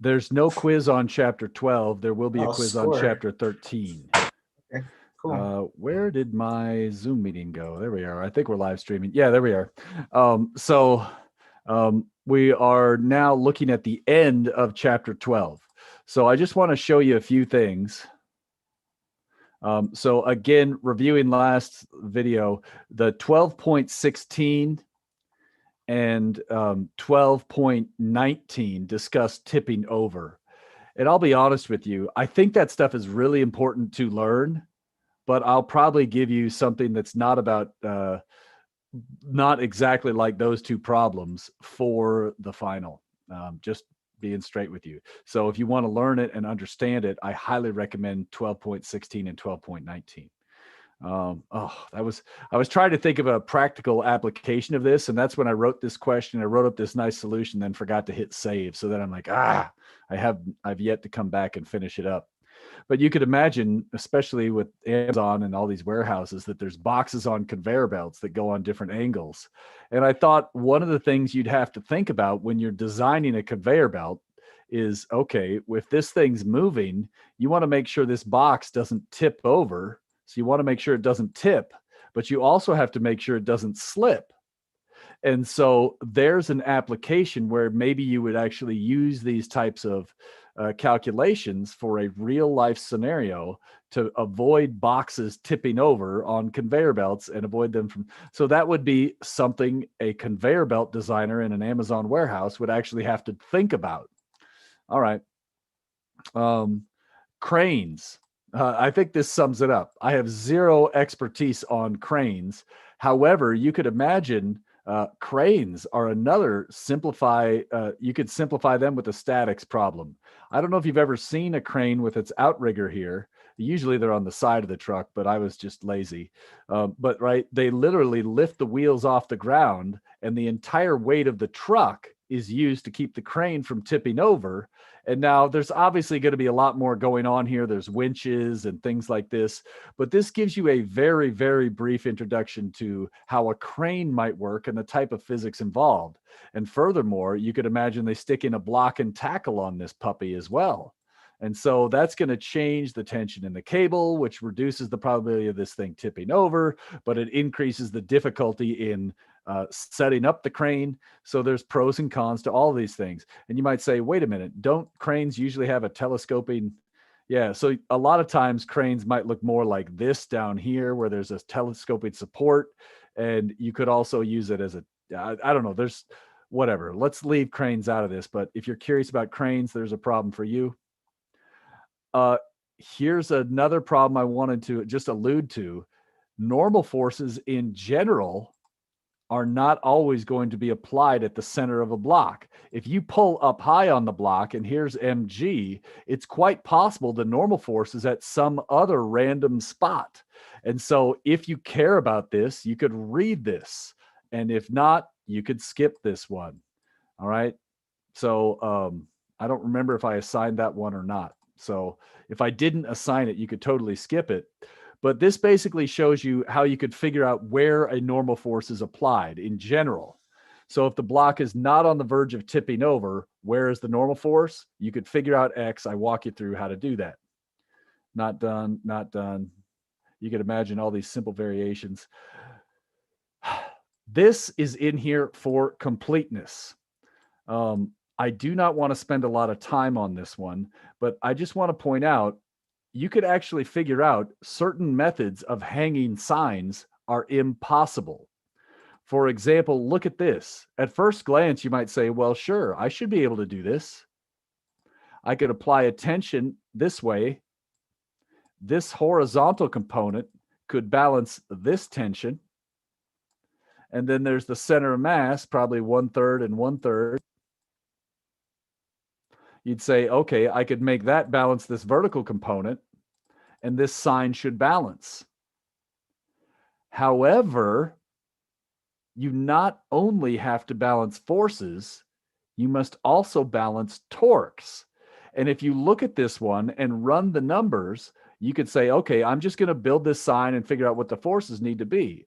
There's no quiz on chapter 12. There will be a Oh, quiz on score. chapter 13. Okay, cool. Where did my Zoom meeting go? There we are. I think we're live streaming. Yeah, there we are. We are now looking at the end of chapter 12. So I just want to show you a few things. So again, reviewing last video, the 12.16 and 12.19 discuss tipping over. And I'll be honest with you, I think that stuff is really important to learn, but I'll probably give you something that's not about, not exactly like those two problems for the final. Just being straight with you. So if you want to learn it and understand it, I highly recommend 12.16 and 12.19. I was trying to think of a practical application of this, and that's when I wrote this question. I wrote up this nice solution, then forgot to hit save. So then I'm like, I've yet to come back and finish it up. But you could imagine, especially with Amazon and all these warehouses, that there's boxes on conveyor belts that go on different angles. And I thought one of the things you'd have to think about when you're designing a conveyor belt is, okay, if this thing's moving, you want to make sure this box doesn't tip over. So you want to make sure it doesn't tip, but you also have to make sure it doesn't slip. And so there's an application where maybe you would actually use these types of calculations for a real life scenario to avoid boxes tipping over on conveyor belts and avoid them from. So that would be something a conveyor belt designer in an Amazon warehouse would actually have to think about. All right. Cranes. I think this sums it up. I have zero expertise on cranes. However, you could imagine cranes are another you could simplify them with a statics problem. I don't know if you've ever seen a crane with its outrigger here. Usually they're on the side of the truck, but I was just lazy. But right, they literally lift the wheels off the ground, and the entire weight of the truck is used to keep the crane from tipping over. And now there's obviously going to be a lot more going on here. There's winches and things like this, but this gives you a very, very brief introduction to how a crane might work and the type of physics involved. And furthermore, you could imagine they stick in a block and tackle on this puppy as well. And so that's going to change the tension in the cable, which reduces the probability of this thing tipping over, but it increases the difficulty in setting up the crane. So there's pros and cons to all these things. And you might say, wait a minute, don't cranes usually have a telescoping? Yeah, so a lot of times cranes might look more like this down here where there's a telescoping support. And you could also use it as I don't know, there's whatever. Let's leave cranes out of this. But if you're curious about cranes, there's a problem for you. Here's another problem I wanted to just allude to. Normal forces in general are not always going to be applied at the center of a block. If you pull up high on the block and here's mg, it's quite possible the normal force is at some other random spot. And so if you care about this, you could read this. And if not, you could skip this one. All right. So I don't remember if I assigned that one or not. So if I didn't assign it, you could totally skip it. But this basically shows you how you could figure out where a normal force is applied in general. So if the block is not on the verge of tipping over, where is the normal force? You could figure out X. I walk you through how to do that. Not done, not done. You could imagine all these simple variations. This is in here for completeness. I do not want to spend a lot of time on this one, but I just want to point out you could actually figure out certain methods of hanging signs are impossible. For example, look at this. At first glance, you might say, well, sure, I should be able to do this. I could apply a tension this way. This horizontal component could balance this tension. And then there's the center of mass, probably 1/3 and 1/3. You'd say, okay, I could make that balance this vertical component, and this sign should balance. However, you not only have to balance forces, you must also balance torques. And if you look at this one and run the numbers, you could say, okay, I'm just going to build this sign and figure out what the forces need to be.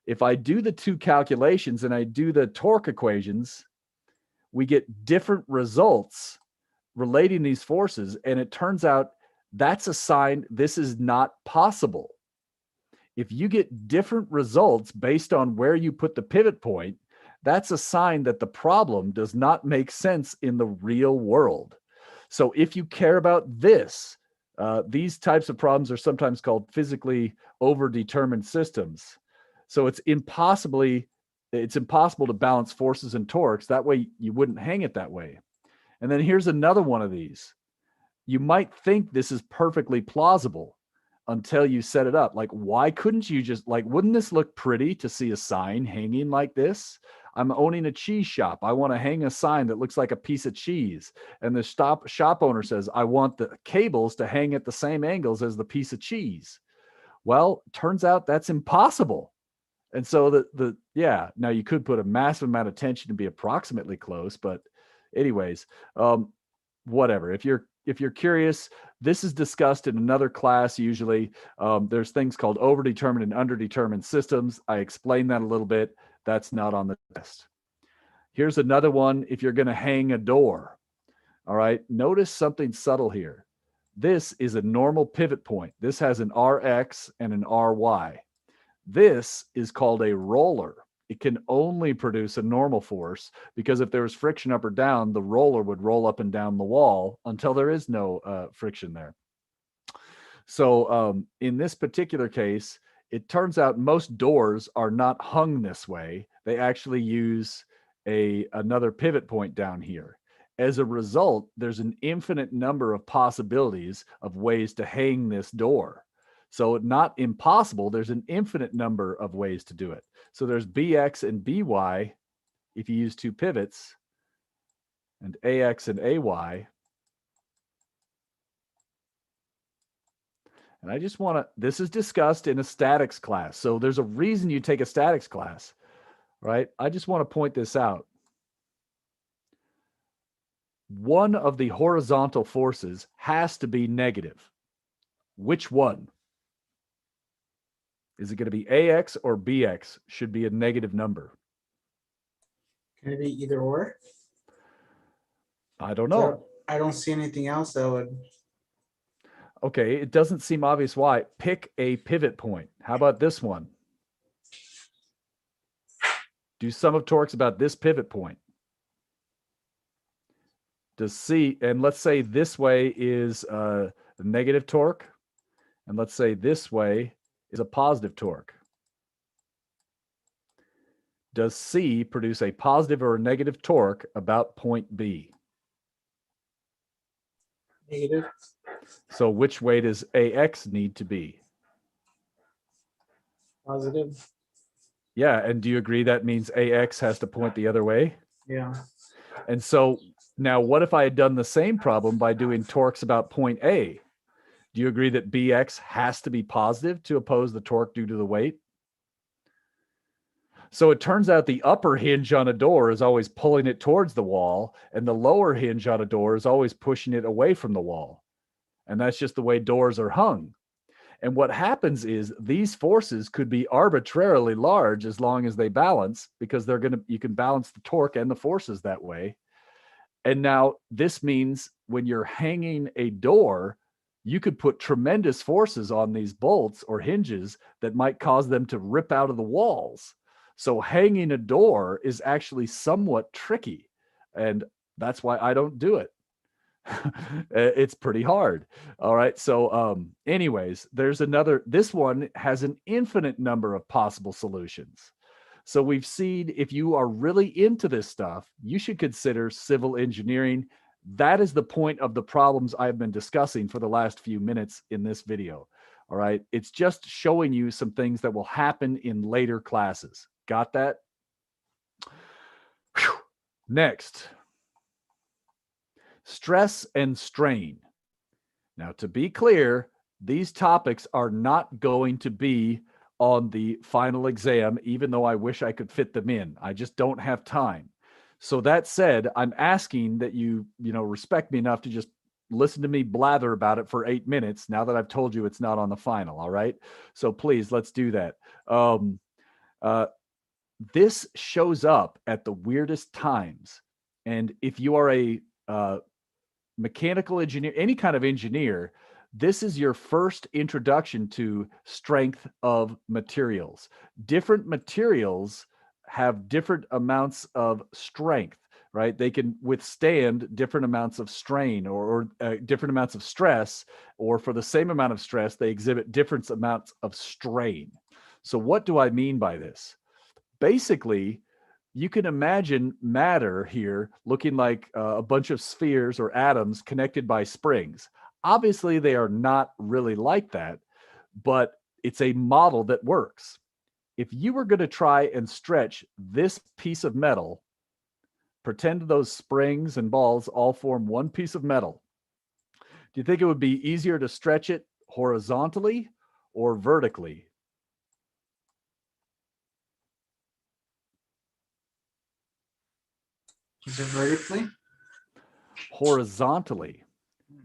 If I do the two calculations and I do the torque equations, we get different results relating these forces, and it turns out that's a sign this is not possible. If you get different results based on where you put the pivot point, that's a sign that the problem does not make sense in the real world. So if you care about this, these types of problems are sometimes called physically overdetermined systems. So it's impossible to balance forces and torques. That way you wouldn't hang it that way. And then here's another one of these. You might think this is perfectly plausible until you set it up. Like, why couldn't you just, like, wouldn't this look pretty to see a sign hanging like this? I'm owning a cheese shop. I want to hang a sign that looks like a piece of cheese. And the shop owner says, I want the cables to hang at the same angles as the piece of cheese. Well, turns out that's impossible. And so now you could put a massive amount of tension to be approximately close, but anyways, whatever. If you're curious, this is discussed in another class. Usually there's things called overdetermined and underdetermined systems. I explained that a little bit. That's not on the test. Here's another one. If you're going to hang a door, all right, notice something subtle here. This is a normal pivot point. This has an Rx and an Ry. This is called a roller. It can only produce a normal force because if there was friction up or down, the roller would roll up and down the wall until there is no friction there. So in this particular case, it turns out most doors are not hung this way. They actually use another pivot point down here. As a result, there's an infinite number of possibilities of ways to hang this door. So not impossible, there's an infinite number of ways to do it. So there's BX and BY if you use two pivots, and AX and AY. And I just want to, this is discussed in a statics class. So there's a reason you take a statics class, right? I just want to point this out. One of the horizontal forces has to be negative. Which one? Is it going to be AX or BX? Should be a negative number. Can it be either or? I don't know. So I don't see anything else that would. Okay, it doesn't seem obvious why. Pick a pivot point. How about this one? Do sum of torques about this pivot point. Does C, and let's say this way is the negative torque, and let's say this way is a positive torque. Does C produce a positive or a negative torque about point B? Negative. So which way does AX need to be? Positive. Yeah, and do you agree that means AX has to point the other way? Yeah. And so now what if I had done the same problem by doing torques about point A? Do you agree that BX has to be positive to oppose the torque due to the weight? So it turns out the upper hinge on a door is always pulling it towards the wall, and the lower hinge on a door is always pushing it away from the wall. And that's just the way doors are hung. And what happens is these forces could be arbitrarily large as long as they balance, because you can balance the torque and the forces that way. And now this means when you're hanging a door, you could put tremendous forces on these bolts or hinges that might cause them to rip out of the walls. So hanging a door is actually somewhat tricky, and that's why I don't do it. It's pretty hard. All right. So anyways, this one has an infinite number of possible solutions. So we've seen if you are really into this stuff, you should consider civil engineering. That is the point of the problems I've been discussing for the last few minutes in this video. All right. It's just showing you some things that will happen in later classes. Got that? Whew. Next. Stress and strain. Now, to be clear, these topics are not going to be on the final exam, even though I wish I could fit them in. I just don't have time. So that said, I'm asking that you respect me enough to just listen to me blather about it for 8 minutes now that I've told you it's not on the final. All right. So please, let's do that. This shows up at the weirdest times. And if you are a mechanical engineer, any kind of engineer, this is your first introduction to strength of materials. Different materials have different amounts of strength, right? They can withstand different amounts of strain or different amounts of stress, or for the same amount of stress, they exhibit different amounts of strain. So what do I mean by this? Basically, you can imagine matter here looking like a bunch of spheres or atoms connected by springs. Obviously, they are not really like that, but it's a model that works. If you were going to try and stretch this piece of metal, pretend those springs and balls all form one piece of metal. Do you think it would be easier to stretch it horizontally or vertically? Is it vertically? Horizontally.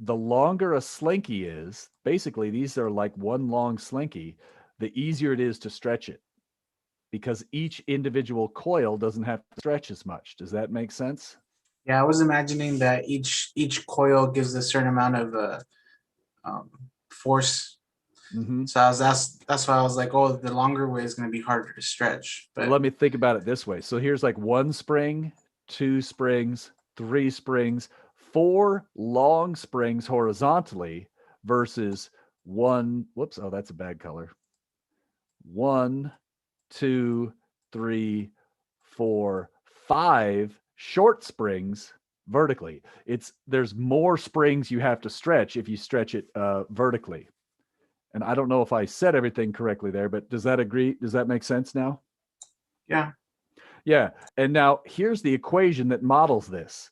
The longer a slinky is, basically these are like one long slinky, the easier it is to stretch it, because each individual coil doesn't have to stretch as much. Does that make sense? Yeah, I was imagining that each coil gives a certain amount of force. Mm-hmm. So that's why I was like, oh, the longer way is going to be harder to stretch. But Well, let me think about it this way. So here's like one spring, two springs, three springs, four long springs horizontally versus one. Whoops. Oh, that's a bad color. 1, 2, 3, 4, 5 short springs vertically. There's more springs you have to stretch if you stretch it vertically. And I don't know if I said everything correctly there, but does that agree? Does that make sense now? yeah, Yeah. And now here's the equation that models this.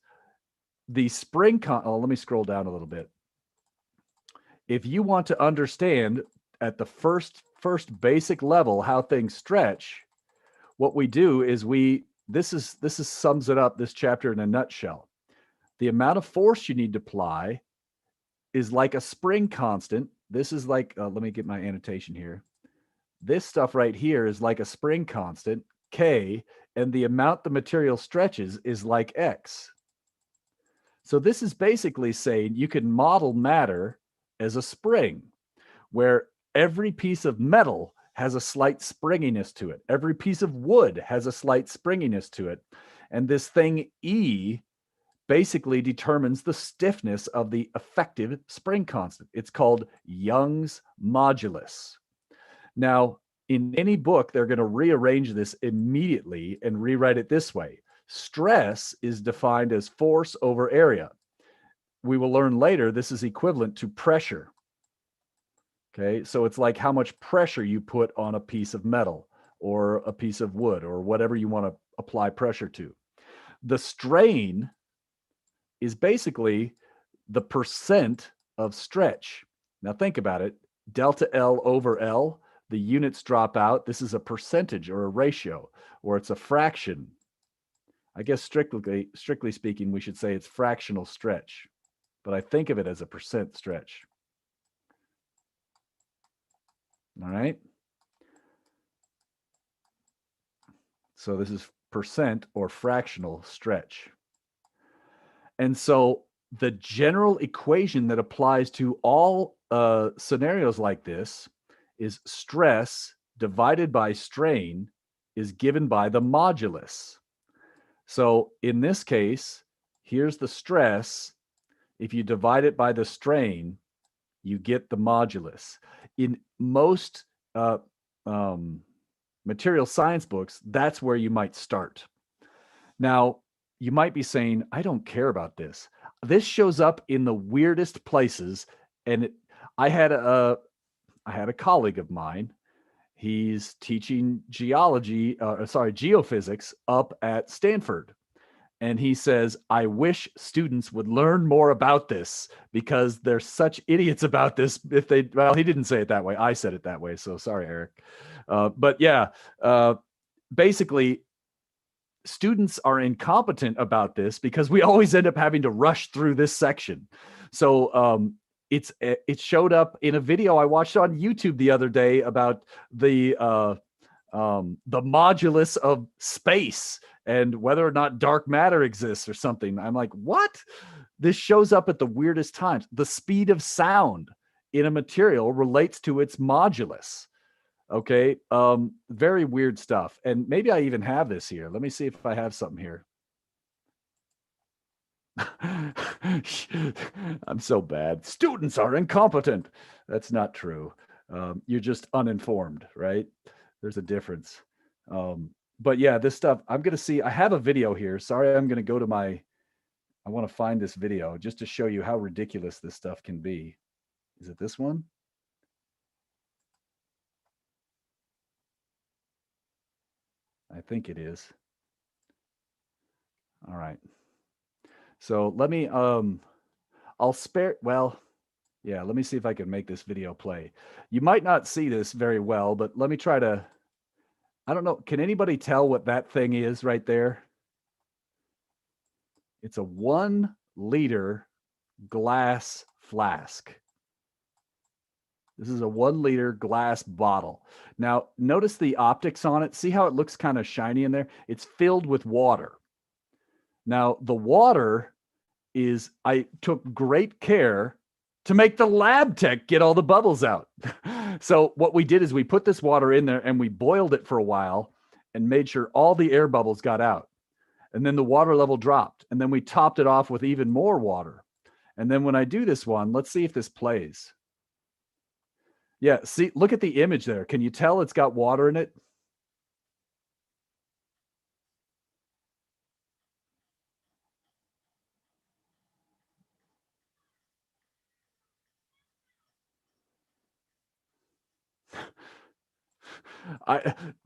The spring let me scroll down a little bit. If you want to understand at the first basic level how things stretch, what we do is this sums it up, this chapter in a nutshell. The amount of force you need to apply is like a spring constant. This is like, let me get my annotation here. This stuff right here is like a spring constant, K, and the amount the material stretches is like X. So this is basically saying you can model matter as a spring, where every piece of metal has a slight springiness to it. Every piece of wood has a slight springiness to it. And this thing E basically determines the stiffness of the effective spring constant. It's called Young's modulus. Now, in any book, they're going to rearrange this immediately and rewrite it this way. Stress is defined as force over area. We will learn later this is equivalent to pressure. Okay, so it's like how much pressure you put on a piece of metal or a piece of wood or whatever you want to apply pressure to. The strain is basically the percent of stretch. Now think about it. Delta L over L, the units drop out. This is a percentage or a ratio, or it's a fraction. I guess strictly speaking, we should say it's fractional stretch, but I think of it as a percent stretch. All right. So this is percent or fractional stretch. And so the general equation that applies to all scenarios like this is stress divided by strain is given by the modulus. So in this case, here's the stress. If you divide it by the strain, you get the modulus. In most material science books, that's where you might start. Now, you might be saying, I don't care about this. This shows up in the weirdest places. And I had a colleague of mine. He's teaching geophysics up at Stanford. And he says, I wish students would learn more about this because they're such idiots about this. Well, he didn't say it that way. I said it that way. So sorry, Eric. But yeah, basically, students are incompetent about this because we always end up having to rush through this section. So it showed up in a video I watched on YouTube the other day about the modulus of space and whether or not dark matter exists or something. I'm like, what? This shows up at the weirdest times. The speed of sound in a material relates to its modulus. Okay. Very weird stuff. And maybe I even have this here. Let me see if I have something here. I'm so bad. Students are incompetent. That's not true. You're just uninformed, right? There's a difference. But yeah, this stuff, I'm going to see, I have a video here. Sorry, I'm going to go to I want to find this video just to show you how ridiculous this stuff can be. Is it this one? I think it is. All right. So let me, I'll spare, well, yeah, let me see if I can make this video play. You might not see this very well, but let me try to, I don't know. Can anybody tell what that thing is right there? It's a 1 liter glass flask. This is a 1 liter glass bottle. Now, notice the optics on it. See how it looks kind of shiny in there? It's filled with water. Now, the water is, I took great care to make the lab tech get all the bubbles out. So what we did is we put this water in there and we boiled it for a while and made sure all the air bubbles got out. And then the water level dropped. And then we topped it off with even more water. And then when I do this one, let's see if this plays. Yeah, see, look at the image there. Can you tell it's got water in it?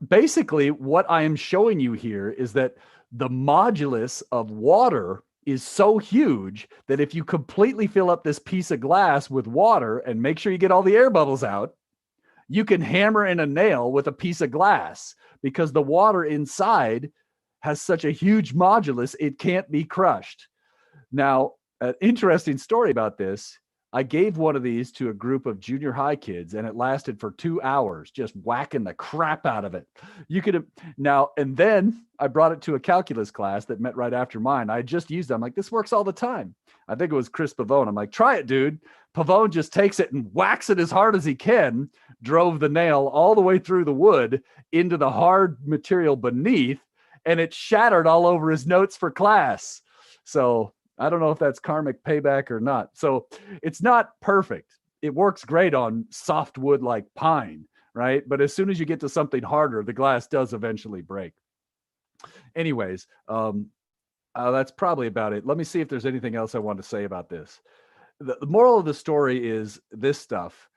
Basically, what I am showing you here is that the modulus of water is so huge that if you completely fill up this piece of glass with water and make sure you get all the air bubbles out, you can hammer in a nail with a piece of glass because the water inside has such a huge modulus, it can't be crushed. Now, an interesting story about this, I gave one of these to a group of junior high kids and it lasted for 2 hours, just whacking the crap out of it. You could have now, and then I brought it to a calculus class that met right after mine. I just used it. I'm like, this works all the time. I think it was Chris Pavone. I'm like, try it, dude. Pavone just takes it and whacks it as hard as he can, drove the nail all the way through the wood into the hard material beneath, and it shattered all over his notes for class. So I don't know if that's karmic payback or not. So it's not perfect. It works great on soft wood like pine, right? But as soon as you get to something harder, the glass does eventually break. Anyways, that's probably about it. Let me see if there's anything else I want to say about this. The moral of the story is this stuff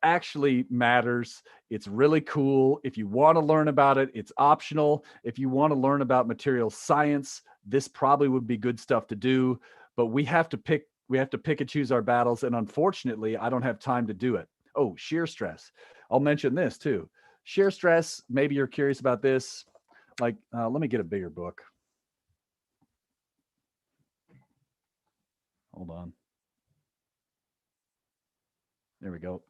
actually matters. It's really cool. If you want to learn about it, it's optional. If you want to learn about material science, this probably would be good stuff to do, but we have to pick and choose our battles. And unfortunately, I don't have time to do it. Oh, shear stress. I'll mention this too. Shear stress, maybe you're curious about this. Like, let me get a bigger book. Hold on. There we go.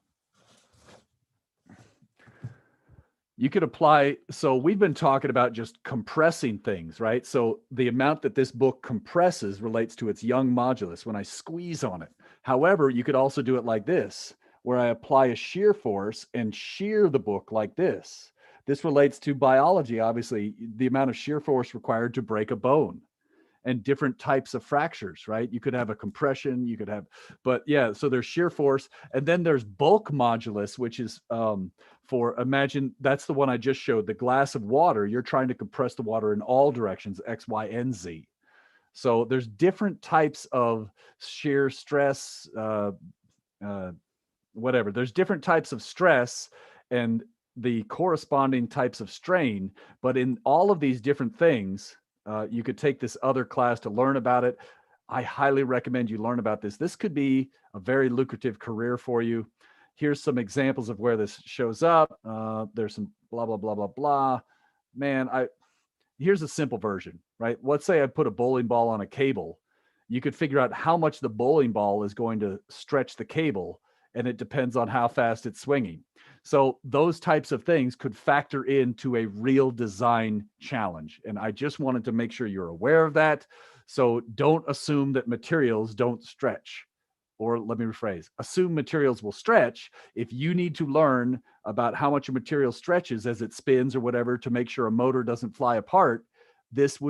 You could apply, so we've been talking about just compressing things, right? So the amount that this book compresses relates to its young modulus when I squeeze on it. However, you could also do it like this, where I apply a shear force and shear the book like this. This relates to biology, obviously, the amount of shear force required to break a bone and different types of fractures, right? You could have a compression, you could have, but yeah, so there's shear force. And then there's bulk modulus, which is for, imagine that's the one I just showed, the glass of water. You're trying to compress the water in all directions, X, Y, and Z. So there's different types of shear stress, whatever. There's different types of stress and the corresponding types of strain. But in all of these different things, you could take this other class to learn about it. I highly recommend you learn about this. This could be a very lucrative career for you. Here's some examples of where this shows up. There's some blah, blah, blah, blah, blah. Man, here's a simple version, right? Let's say I put a bowling ball on a cable. You could figure out how much the bowling ball is going to stretch the cable, and it depends on how fast it's swinging. So those types of things could factor into a real design challenge. And I just wanted to make sure you're aware of that. So don't assume that materials don't stretch. Or let me rephrase, assume materials will stretch. If you need to learn about how much a material stretches as it spins or whatever to make sure a motor doesn't fly apart, this would